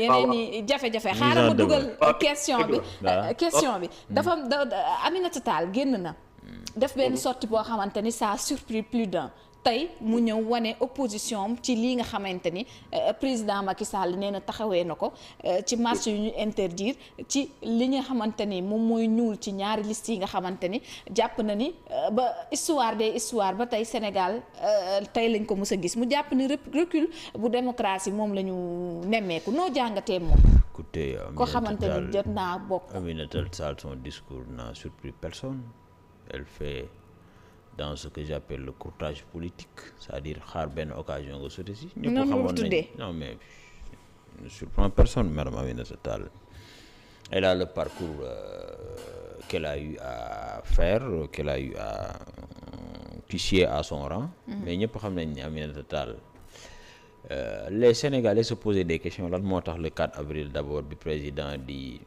yeneen i jafe-jafe xaaral ma dugal question bi dafa Aminata Tall génn na def benn sortie boo xamante ni ça a surpris plus d'un tey mu ñëw wane opposition ci lii nga xamante ni président Macky Sall nee na taxawee na ko ci marche yu ñu interdire ci li nga xamante ni moom mooy ñuul ci ñaari liste yi nga xamante ni jàpp na ni ba histoire des histoires ba tey Sénégal tey lañ ko mës a gis mu jàpp ni recul bu démocratie moom la ñu nemmeeku noo jàngatee moom. écoutez, ko xamante ni jot naa bokk. Aminata Tall, son discours n'a surpris personne. Elle fait dans ce que j'appelle le courtage politique, c'est-à-dire xaar benn occasion nga sotti si. ñëpp xamoon nañ non mais ne surprend personne madame Aminata Tall. Elle a le parcours qu'elle a eu à faire, qu'elle a eu à tisser à son rang. Mais ñëpp xam nañ ni Aminata Tall les Sénégalais se posaient des questions lan moo tax le 4 avril d'abord bi président di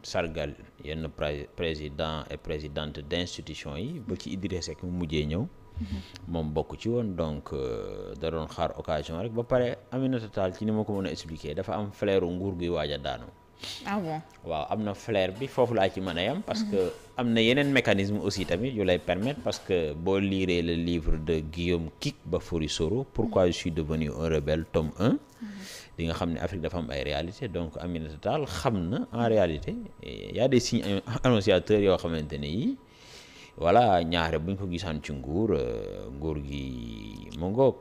sargal yenn président et présidente d'institution yi ba ci Idrissa Seck mu mujjee ñëw moom bokk ci woon donc da doon xaar occasion rek ba pare Aminata Tall ci ni ma ko mën a expliquer dafa am flairu nguur guy waaj a daanu. Ah bon? waaw am na flair bi foofu laa ci mën a yam parce que am na yeneen mécanisme aussi tamit yu lay permettre parce que boo liree le livre de Guillaume Kik Bafory-Soro Pourquoi je suis devenu un rebelle tome 1 di nga xam ne Afrique dafa am ay réalité donc Aminata Tall xam na en réalité y a des signes annonciateurs yoo xamante ne yi voilà ñaare bu ñu ko gisaan ci nguur gi mu ngoog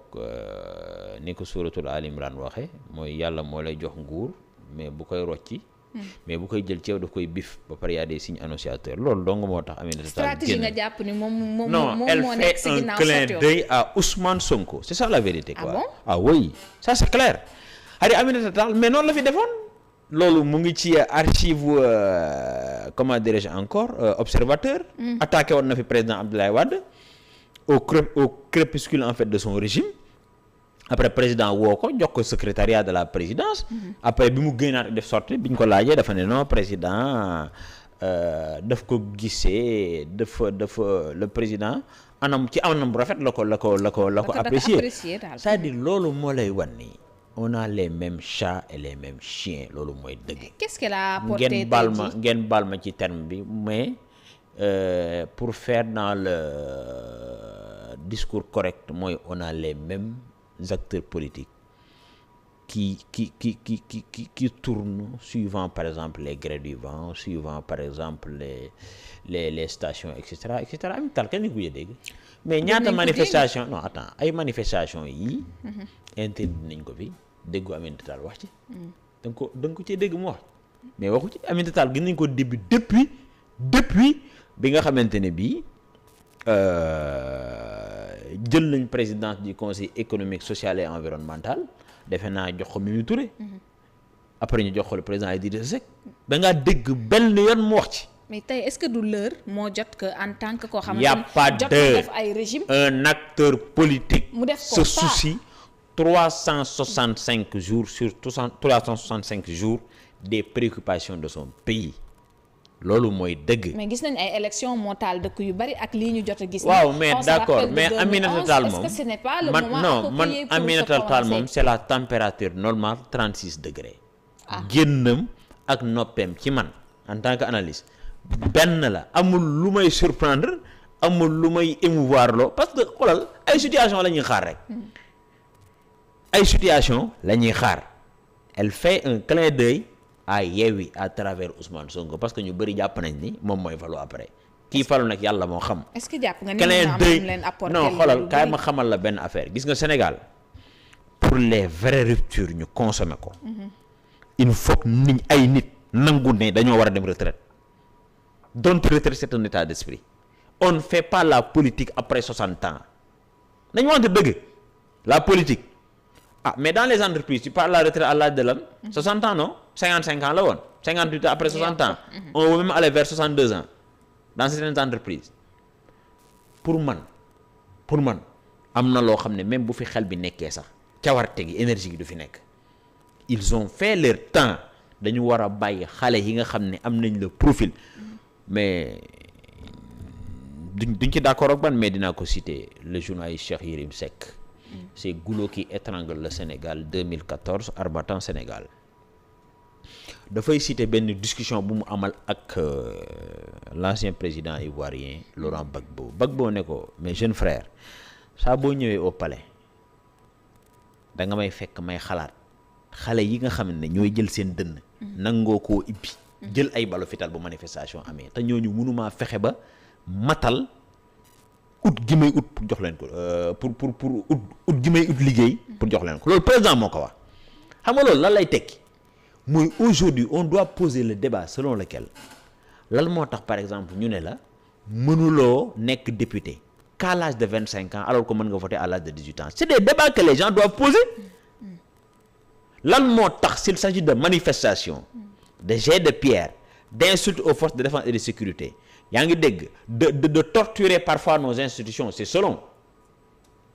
ni ko suuratul Al Imran waxe mooy yàlla moo lay jox nguur mais bu koy rocci mais bu koy jël ceew daf koy bif ba pare y a des signes annonciateurs loolu dong moo tax Aminata Tall stratégie nga jàpp ni moom non elle fait un clin d'œil à Ousmane Sonko c'est ça la vérité quoi. Ah bon? Ah oui ça c'est clair. Hari Aminata Tall mais noonu la fi defoon loolu mu ngi ci archive comment dirais-je encore observateur attaqué woon na fi président Abdoulaye Wade au crépuscule en fait de son régime après président woo ko jox ko secrétariat de la présidence après bi mu génnaat def sortie bi ñu ko laajee dafa ne non président daf ko gisee dafa le président anam bu rafet la ko apprécier c'est-à-dire loolu moo lay wan nii on a les mêmes chats et les mêmes chiens loolu mooy dëgg. Qu'est-ce qu'elle a apporté ngeen baal ma ci terme bi mais pour faire dans le discours correct mooy on a les mêmes acteurs politiques qui tournent suivant par exemple les grés du vent suivant par exemple les stations et cetera am tal kenn ku dégg mais ñaata manifestation non attends ay manifestation yi interdit nañ ko fi déggu Aminata Tall wax ci da nga ko cee dégg mu wax mais waxu ci Aminata Tall gis nañ ko début depuis bi nga xamante ne bii jël nañ présidence du conseil économique social et environnemental defe naa jox ko Mimi Touré après ñu jox ko le président Idrissa Seck da ngaa dégg benn yoon mu wax ci. mais tey est-ce que du l'heure moo jot que en tant que koo xamante ni y a pas jot def ay régime un acteur politique mu def ko se soucie 365 jours sur 365 jours des préoccupations de son pays loolu mooy dëgg. mais gis nañ ay élections moo taal dëkk yu bari ak lii ñu jot a gis. waaw mais d'accord mais Aminata Tall moom est-ce que ce n'est pas le moment man Aminata Tall moom c'est la température normale 36 degrés. génnam ak noppeem ci man en tant qu'analyste benn la amul lu may surprendre amul lu may émouvoir loo parce que xoolal ay situation la ñuy xaar rek. ay situation la ñuy xaar elle fait un clin d'œil à Yewwi à travers Ousmane Sonko parce que ñu bëri jàpp nañ ni moom mooy falu après kii falu nag yàlla moo xam. est-ce que jàpp nga ni clin d'œil non xoolal kaay ma xamal la benn affaire gis nga Sénégal pour les vraies ruptures ñu consommer ko. il faut que ay nit nangu ne dañoo war a dem retraite donc retraite c'est un état d'esprit on ne fait pas la politique après 60 ans nañu wante dëgg la politique. Ah, mais dans les entreprises, tu parles de la retraite à l'âge de l'homme, 60 ans, non 55 ans, là, 58 ans après 60 ans. On va même aller vers 62 ans dans certaines entreprises. Pour man, am na loo xam ne même bu fi xel bi nekkee sax cawarte gi énergie gi du fi nekk. Ils ont fait leur temps dañu war a bàyyi xale yi nga xam ne am nañ le profil mais duñ ci d'accord ak ban mais dinaa ko citer le journaliste Cheikh Yérim Seck. C'est Goulot qui étrangle le Sénégal 2014 Arbatan Sénégal dafay citer benn discussion bu mu amal ak l'ancien président ivoirien Laurent Gbagbo ne ko mais jeune frère saa boo ñëwee au palais da nga may fekk may xalaat xale yi nga xam ne ñooy jël seen dënn nangoo koo ibbi jël ay balu fital bu manifestation amee te ñooñu mënumaa fexe ba matal ut gi may ut pour jox leen ko pour ut gi may ut liggéey pour jox leen ko loolu président moo ko wax xam nga loolu lan lay tekki mooy aujourd'hui on doit poser le débat selon lequel lan moo tax par exemple ñu ne la mënuloo nekk député qu'à l'âge de 25 ans alors que mën nga voter à l'âge de 18 ans c'est des débats que les gens doivent poser lan moo tax s'il s'agit de manifestation de jet de pierre d'insultes aux forces de défense et de sécurité yaa ngi dégg de torturer parfois nos institutions c'est selon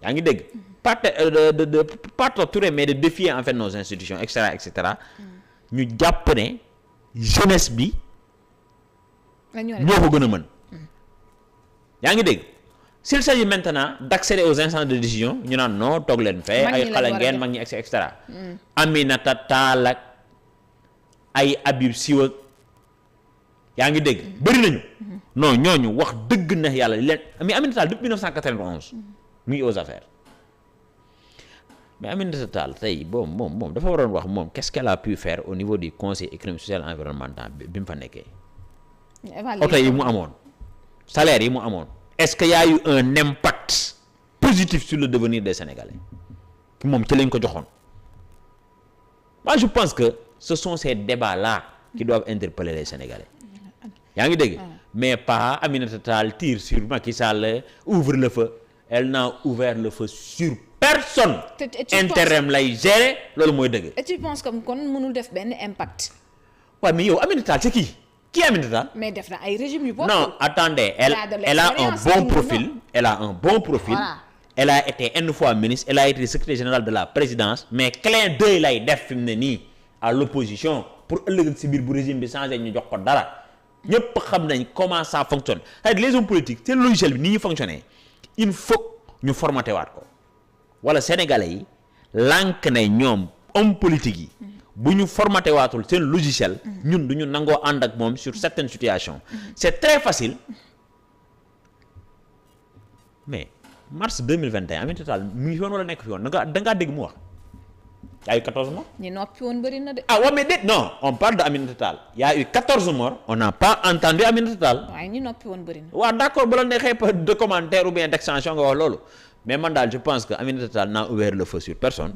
yaa ngi dégg pas torturer mais de défier en fait nos institutions et cetera ñu jàpp ne jeunesse bi ñoo ko gën a mën yaa ngi dégg s'il s'agit maintenant d'accéder aux instances de décision ñu naan non toog leen fee ay xale ngeen mag ñi et cetera Aminata Tall ak ay Habib Sy yaa ngi dégg bëri nañu non ñooñu wax dëgg na yàlla leen mais Aminata Tall depuis 1991 mu ngi aux affaires mais Aminata Tall tey moom dafa waroon wax moom qu'est-ce qu'elle a pu faire au niveau du conseil économique social et environnemental bi mu fa nekkee oto yi mu amoon salaire yi mu amoon est-ce qu'il y a eu un impact positif sur le devenir des Sénégalais moom ci lañ ko joxoon moi je pense que ce sont ces débats-là qui doivent interpeller les Sénégalais yaa ngi dégg mais pas Aminata Tall tire sur Macky Sall ouvre le feu elle n'a ouvert le feu sur personne intérim lay gérer loolu mooy dëgg et tu penses comme kon mënul def benn impact waaw mais yow Aminata Tall c'est qui Aminata Tall mais def na ay régime yu bokk non attendez elle a un bon profil voilà. Elle a été une fois ministre elle a été secrétaire général de la présidence mais clin d'œil lay def fi mu ne nii à l'opposition pour ëllëg si biir bu régime bi changé ñu jox ko dara ñëpp xam nañ comment ça fonctionne c'est-à-dire les hommes politiques seen logiciel bi ni ñu fonctionner il faut ñu formaté waat ko wala sénégalais yi lànk ne ñoom homme politique yi bu ñu formaté waatul seen logiciel ñun du ñu nangoo ànd ak moom sur certaines situations c'est très facile mais mars 2021 Aminata Tall mu ngi fi woon wala nekk fi woon da ngaa dégg mu wax y a eu 14 morts. ñi noppi woon bëri na de. ah ouais mais déet non on parle de Aminata Tall y a eu 14 morts on n'a pas entendu Aminata Tall. waaye ñi noppi woon bëri na. waaw d'accord bu la neexee de commentaire ou bien d'extension nga wax loolu mais man daal je pense que Aminata Tall n'a ouvert le feu sur personne.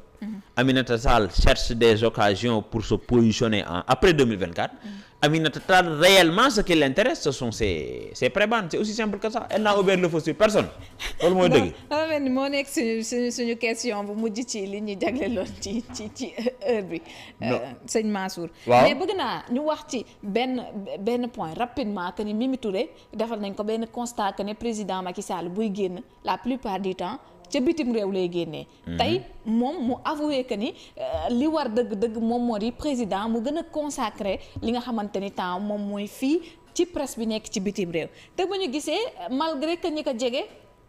Aminata Tall cherche des occasions pour se positionner après 2024. Aminata Tall réellement ce qui l'intéresse ce sont ses prébendes c'est aussi simple que ça elle n'a ouvert le feu sur personne loolu mooy dëgg. dafa mel ni moo nekk suñu question bu mujj ci li ñu jagleeloon ci heure bi. sëñ Mansour. waaw mais bëgg naa ñu wax ci benn point rapidement que ni Mimi Touré defal nañ ko benn constat que ne président Macky Sall buy génn la plupart du temps. ca bitim réew lay génnee. tey moom mu avoué que ni li war dëgg-dëgg moom moo di président mu gën a consacré li nga xamante ni temps moom mooy fii ci presse bi nekk ci bitim réew te ba ñu gisee malgré que ñi ko jege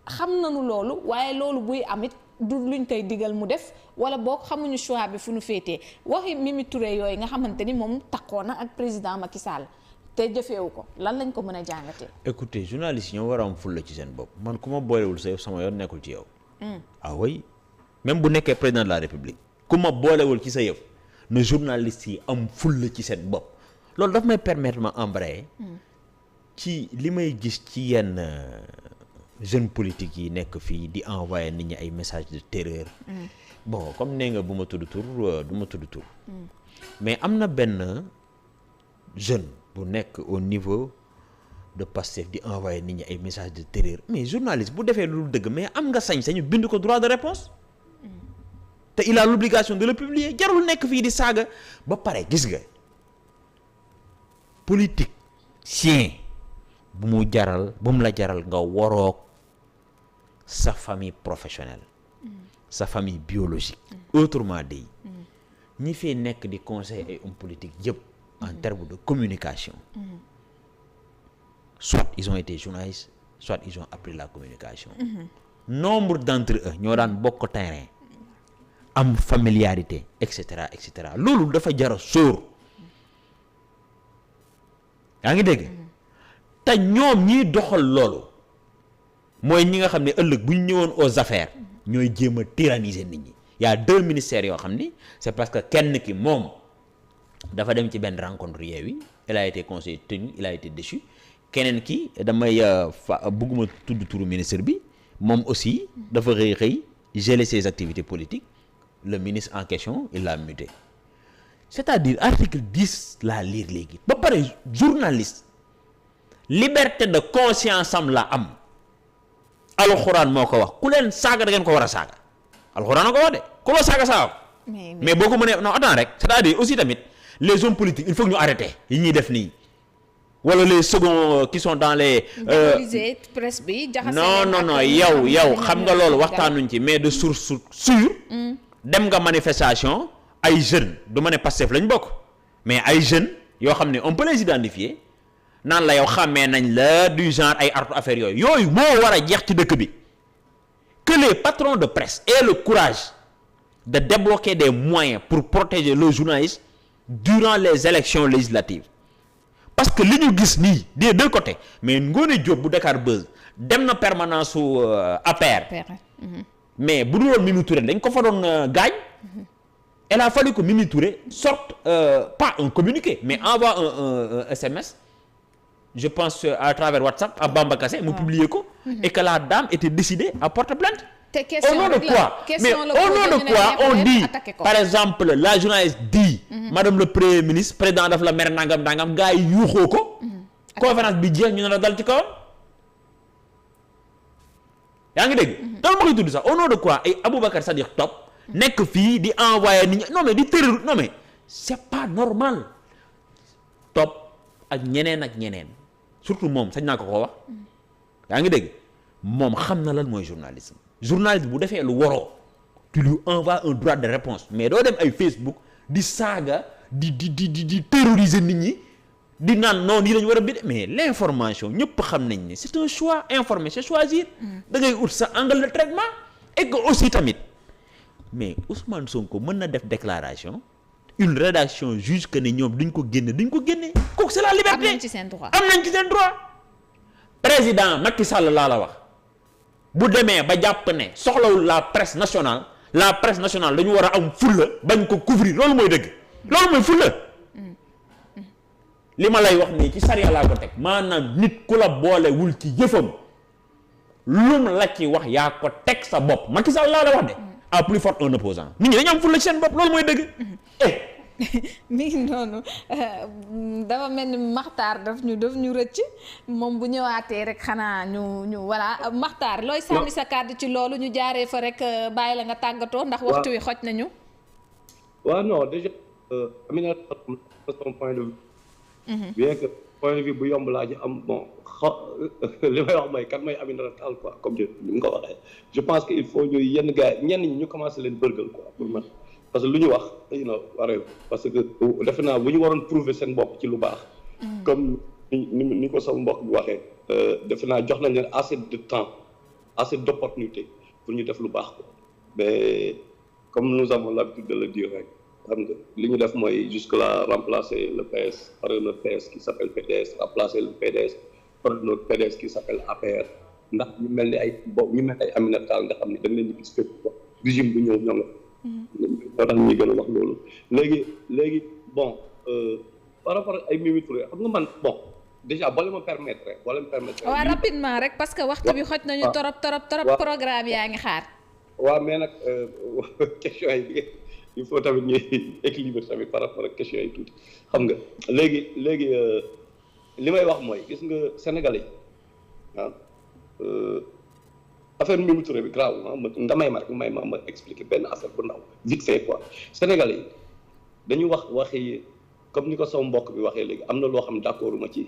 xam nañu loolu waaye loolu buy amit du luñ koy digal mu def wala boog xamuñu choix bi fu nu féetee waxi Mimi Touré yooyu nga xamante ni moom takkoo na ak président Macky Sall te jëfeewu ko lan lañ ko mën a jàngatee. écoutez journaliste yi ñoo war a am fulla ci seen bopp man ku ma boolewul sa sama yoon nekkul ci yow. ah oui même bu nekkee président de la république ku ma boolewul ci sa yëf na journaliste yi am fulla ci seen bopp loolu daf may permettre ma embrayer ci li may gis ci yenn jeunes politiques yi nekk fii di envoyer nit ñi ay messages de terreur bon comme nee nga bu ma tudd tur du ma tudd tur mais am na benn jeune bu nekk au niveau de Pastef di envoyer nit ñi ay messages de terreur mais journaliste bu defee lu dëgg mais am nga sañ-sañu bind ko droit de réponse te il a l'obligation de le publier jarul nekk fii di saaga ba pare gis nga politicien bu mu la jaral nga waroog sa famille professionnelle sa famille biologique autrement dit ñi fee nekk di conseil ay hommes politiques yëpp en termes de communication soit ils ont été journalistes soit ils ont appris la communication nombre d'entre eux ñoo daan bokk terrain am familiarité et cetera loolu dafa jara sóor yaa ngi dégg te ñoom ñiy doxal loolu mooy ñi nga xam ne ëllëg bu ñu ñëwoon aux affaires ñooy jéem a tyranniser nit ñi. y a 2 ministères yoo xam ni c'est parce que kenn ki moom dafa dem ci benn rencontre Yewwi il a été conseiller technique il a été déchu keneen ki damay bëgguma tudd turu ministre bi moom aussi dafa xëy geler ses activités politiques le ministre en question il l'a muté c'est-à-dire article 10 laa lire léegi ba pare journaliste liberté de conscience am la am alxuraan moo ko wax ku leen saaga da ngeen ko war a saaga alxuraan a ko wax de ku la saaga mais boo ko mënee non attends rek c'est-à-dire aussi tamit les hommes politiques il faut que ñu arrêter yi ñuy def nii wala les seconds qui sont dans les presse bi non yow xam nga loolu waxtaanuñ ci mais de source sûre dem nga manifestation ay jeunes du ma ne Pastef lañ bokk mais ay jeunes yoo xam ne on peut les identifier naan la yow xàmmee nañ la du genre ay artu affaire yooyu moo war a jeex ci dëkk bi que les patrons de presse aient le courage de débloquer des moyens pour protéger les journalistes durant les élections législatives parce que li ñu gis nii des deux côtés mais Ngoné Diop bu Dakar Buzz dem na permanence su APR mais bu dul woon Mimi Touré dañ ko fa doon gaañ il a fallu que Mimi Touré sorte pas un communiqué mais envoie un SMS je pense à travers WhatsApp à Bamba Kassé mu publier ko et que la dame était décidée à porter plainte. Au nom de quoi? Mais au nom de quoi on dit par exemple la journaliste dit madame le premier ministre président daf la mer nangam gars yi yuuxoo ko conférence bi jeex ñu ne la dal ci kawam yaa ngi dégg dama ma koy tudd sax au nom de quoi ay Aboubacar Sadiq Top nekk fii di envoyer nit ñi non mais di terror non mais c'est pas normal Top ak ñeneen surtout moom sañ naa ko wax yaa ngi dégg moom xam na lan mooy journalisme bu defee lu waroo tu lui envoies un droit de réponse mais doo dem ay Facebook di saaga di terroriser nit ñi di naan non nii lañu war a bind mais l'information ñëpp xam nañ ne c'est un choix informer c'est choisir da ngay ut sa angle de traitement et que aussi tamit mais Ousmane Sonko mën na def déclaration une rédaction juge que ne ñoom duñ ko génne kooku c'est la liberté am nañ ci seen droit président Macky Sall laa la wax bu demee ba jàpp ne soxlawul la presse nationale dañu war a am fulla bañ ko couvrir loolu mooy dëgg loolu mooy fulla li ma lay wax nii ci sariya laa ko teg maanaam nit ku la boolewul ci yëfam lum la ci wax yaa ko teg sa bopp Macky Sall laa la wax de à plus fort un opposant nit ñi dañu am fulla ci seen bopp loolu mooy dëgg mi ngi noonu dafa mel ni Maxtaar daf ñu rëcc moom bu ñëwaatee rek xanaa ñu voilà Maxtaar looy sànni sa kàddu ci loolu ñu jaaree fa rek bàyyi la nga tàggatoo ndax waxtu wi xoj nañu waaw non déjà Amina son point de vue bien que point de vue bu yomb laa ji am bon li may wax mooy kan may Aminata Tall quoi comme ni nga ko waxee je pense que il faut ñu yenn gars ñenn ñi ñu commencé leen bërgal quoi pour man parce que lu ñu wax waree parce que defe naa bu ñu waroon prouver seen bopp ci lu baax comme ni ko sama mbokk bi waxee defe naa jox nañ leen assez de temps assez d'opportunité pour ñu def lu baax ko mais comme nous avons l'habitude de le dire rek xam nga li ñu def mooy jusque là remplacer le PS par notre PS qui s'appelle PDS remplacer le PDS par notre PDS qui s'appelle APR ndax ñu mel ni ay Aminata Tall nga xam ne dañ leen di gis fépp quoi régime bu ñëw ñoo nga moo tax ñuy gën a wax loolu léegi bon par rapport ak ay Mimi Touré xam nga man bon déjà boo leen ma permettre waaw rapidement rek parce que waxtu bi xoj nañu torop programme yaa ngi xaar waaw mais nag question yi il faut tamit ñuy équilibre tamit par rapport ak question yi tuuti xam nga léegi li may wax mooy gis nga Sénégalais affaire Mimi Touré bi grave nga may ma expliquer benn affaire bu ndaw vite fait quoi Sénégalais yi dañu waxi comme ni ko sama mbokk bi waxee léegi am na loo xam d'accord ma ci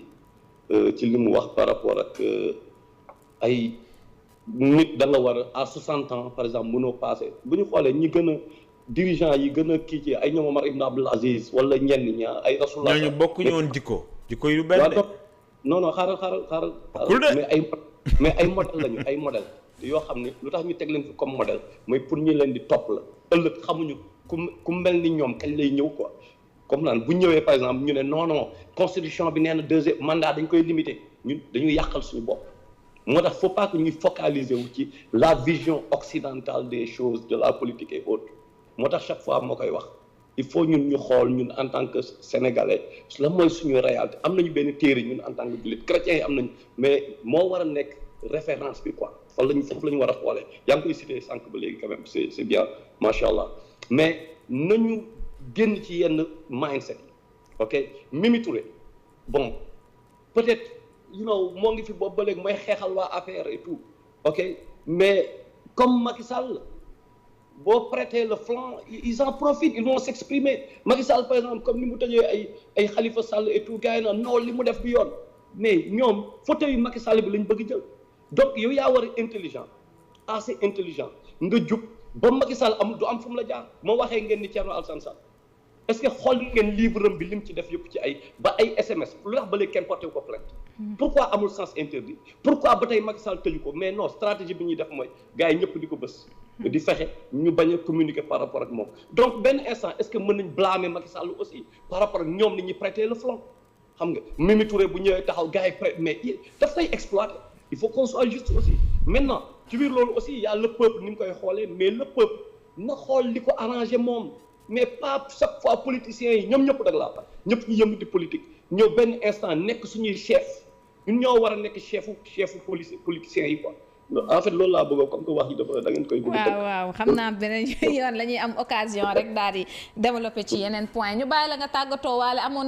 li mu wax par rapport ak ay nit da nga war à 60 ans par exemple mënoo passé bu ñu xoolee ñi gën a dirigeant yi gën a kii ci ay ñoom Omar Ibn Abdul Aziz wala ñenn ñi ay Rasulullah ñooñu bokk ñu woon jikko yu benn de non xaaral mais ay modèle lañu ay modèle yoo xam ne lu tax ñu teg leen fi comme modèle mooy pour ñu leen di topp la ëllëg xamuñu ku mel ni ñoom kañ lay ñëw quoi comme naan bu ñëwee par exemple ñu ne non constitution bi nee na 2e mandat dañ koy limiter ñun dañuy yàqal suñu bopp. moo tax faut pas que ñuy focaliser wu ci la vision occidentale des choses de la politique et autres moo tax chaque fois moo koy wax il faut ñun ñu xool ñun en tant que sénégalais la mooy suñu réalité am nañu benn téere ñun en tant que jullit chrétiens yi am nañu mais moo war a nekk référence bi quoi foofu la ñu war a xoolee yaa ngi koy cité sànq ba léegi quand même c'est bien macha allah mais nañu génn ci yenn mindset yi ok Mimi Touré bon peut-être moo ngi fi boobu ba léegi mooy xeexal waa APR et tout ok mais comme Macky Sall boo prêter le flanc ils en profitent ils vont s'exprimer Macky Sall par exemple comme ni mu tëjee ay Khalifa Sall et tout gars yi naan non li mu def bi yoon mais ñoom fauteuil yu Macky Sall bi lañ bëgg jël donc yow yaa war a intelligent assez intelligent nga jub ba Macky Sall amul du am fu mu la jaar moo waxee ngeen ni Thierno Alassane Sall est-ce que xool ngeen livre am bi lim ci def yëpp ci ay SMS lu tax ba léegi kenn porté ko plainte pourquoi amul sens interdit pourquoi ba tey Macky Sall tëju ko mais non stratégie bi ñuy def mooy gars yi ñëpp di ko bës di fexe ñu bañ a communiquer par rapport ak moom donc benn instant est-ce que mën nañ blâmer Macky Sall aussi par rapport ak ñoom ni ñuy prêter le flanc xam nga Mimi Touré bu ñëwee taxaw gars yi prêt mais daf koy exploiter il faut qu'on soit juste aussi maintenant ci biir loolu aussi y a le peuple ni mu koy xoolee mais le peuple na xool li ko arrangé moom mais pas chaque fois politiciens yi ñoom ñëpp dag laa fa ñëpp ñu yëngu di politique ñëw benn instant nekk suñuy chef ñun ñoo war a nekk chefu politiciens yi quoi en fait loolu laa bëgg comme que wax yi dafa da ngeen koy. waaw xam naa beneen yoon la ñuy am occasion rek daal di développer ci yeneen point ñu bàyyi la nga tàggatoo waale amoon